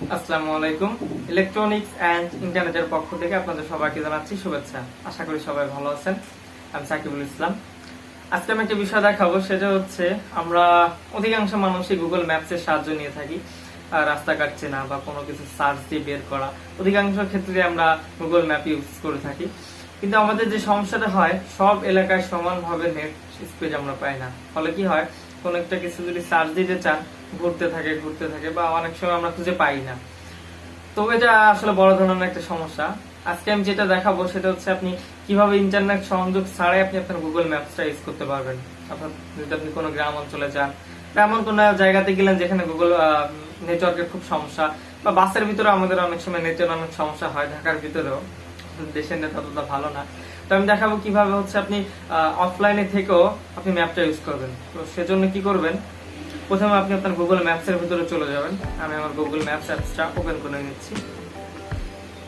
আসসালামু আলাইকুম। Electronics and ইন্টারনেটের পক্ষ থেকে আপনাদের সবাইকে জানাচ্ছি শুভেচ্ছা। আশা করি সবাই ভালো আছেন। আমি সাকিবুল ইসলাম। আজকে আমি একটা বিষয় দেখাবো, সেটা হচ্ছে আমরা অধিকাংশ মানুষই গুগল ম্যাপস এর সাহায্য নিয়ে থাকি। রাস্তাঘাট চেনা বা কোনো কিছু সার্চ দিয়ে বের করা, অধিকাংশ ক্ষেত্রে আমরা গুগল ম্যাপ ইউজ করে থাকি। কিন্তু আমাদের যে সমস্যাটা হয়, সব এলাকায় সমানভাবে নেট স্পিড আমরা পাই না। ফলে কি হয়, কোন একটা কিছু যদি সার্চ দিতে চান, ঘুরতে থাকে বা অনেক সময় আমরা খুঁজে পাই না। তো এটা আসলে বড় ধরনের একটা সমস্যা। আজকে আমি যেটা দেখাবো সেটা হচ্ছে আপনি কিভাবে ইন্টারনেট সংযোগ ছাড়াই আপনি আপনার গুগল ম্যাপসটা ইউজ করতে পারবেন। আপনার যদি আপনি কোনো গ্রাম অঞ্চলে যান বা এমন কোনো জায়গাতে গেলেন যেখানে গুগল নেটওয়ার্কের খুব সমস্যা, বা বাসের ভিতরে আমাদের অনেক সময় নেটের অনেক সমস্যা হয়, ঢাকার ভিতরেও দেশের নেট অতটা ভালো না। তো আমি দেখাবো কিভাবে হচ্ছে আপনি অফলাইনে থেকেও আপনি ম্যাপটা ইউজ করবেন। তো সেজন্য কি করবেন, প্রথমে আপনি আপনার গুগল ম্যাপস এর ভিতরে চলে যাবেন। আমি আমার গুগল ম্যাপস অ্যাপসটা ওপেন করে নিচ্ছি।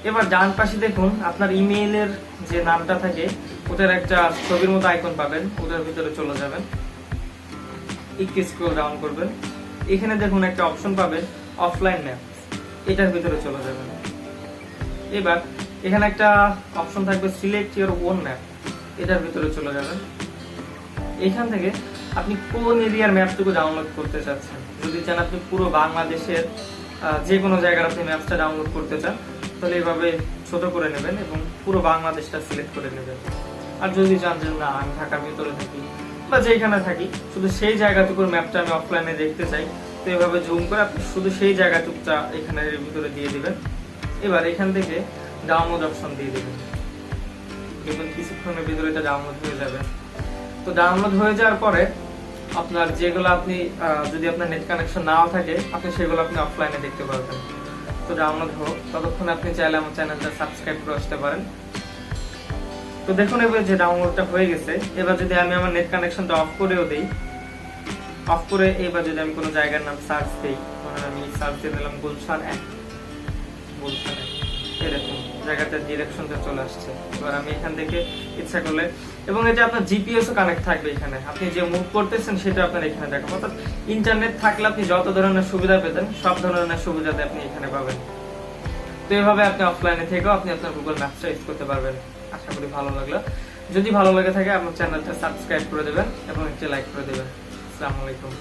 এবার ডান পাশে দেখুন আপনার ইমেইলের যে নামটা থাকে ওটার একটা ছবির মতো আইকন পাবেন, ওটার ভিতরে চলে যাবেন। একটু স্ক্রল ডাউন করবেন, এখানে দেখুন একটা অপশন পাবেন অফলাইন ম্যাপ, এটার ভিতরে চলে যাবেন। এবার এখানে একটা অপশন থাকবে সিলেক্ট ইওর ওন ম্যাপ, এটার ভিতরে চলে যাবেন। এখান থেকে আপনি কোন এরিয়ার ম্যাপটুকু ডাউনলোড করতে চাচ্ছেন। যদি চান আপনি পুরো বাংলাদেশের যে কোনো জায়গার আপনি ম্যাপটা ডাউনলোড করতে চান, তাহলে এইভাবে ছোট করে নেবেন এবং পুরো বাংলাদেশটা সিলেক্ট করে নেবেন। আর যদি চান যে না আমি ঢাকার ভিতরে থাকি বা যেখানে থাকি, শুধু সেই জায়গাটুকুর ম্যাপটা আমি অফলাইনে দেখতে চাই, তো এইভাবে জুম করে আপনি শুধু সেই জায়গাটুকুটা এখানের ভিতরে দিয়ে দিবেন। এবার এখান থেকে ডাউনলোড অপশন দিয়ে দিবেন। দেখুন কিছুক্ষণের ভিতরে এটা ডাউনলোড হয়ে যাবে। তো ডাউনলোড হয়ে যাওয়ার পরে আপনার যেগুলো আপনি যদি আপনার নেট কানেকশন নাও থাকে, আপনি সেগুলো আপনি অফলাইনে দেখতে পারবেন। তো ডাউনলোড হোক, ততক্ষণ আপনি চাইলে আমার চ্যানেলটা সাবস্ক্রাইব করে আসতে পারেন। তো দেখুন এবার যে ডাউনলোডটা হয়ে গেছে। এবার যদি আমি আমার নেট কানেকশনটা অফ করেও দিই, অফ করে এবার যদি আমি কোনো জায়গার নাম সার্চ দিই, মানে আমি সার্চ দিয়ে দিলাম গুলশান 1, গুলশান 1, এরকম জায়গাটার ডিরেকশনটা চলে আসছে। এবার আমি এখান থেকে ইচ্ছা করলে, এবং এটা আপনার জিপিএস ও কানেক্ট থাকবে এখানে, আপনি যে মুভ করতেছেন সেটা আপনার এখানে দেখাবো। অর্থাৎ ইন্টারনেট থাকলে আপনি যত ধরনের সুবিধা পেতেন সব ধরনের সুবিধাতে আপনি এখানে পাবেন। তো এইভাবে আপনি অফলাইনে থেকেও আপনি আপনার গুগল ম্যাপসটা ইউজ করতে পারবেন। আশা করি ভালো লাগলো। যদি ভালো লেগে থাকে আমার চ্যানেলটা সাবস্ক্রাইব করে দেবেন এবং একটি লাইক করে দেবেন। আসসালামু আলাইকুম।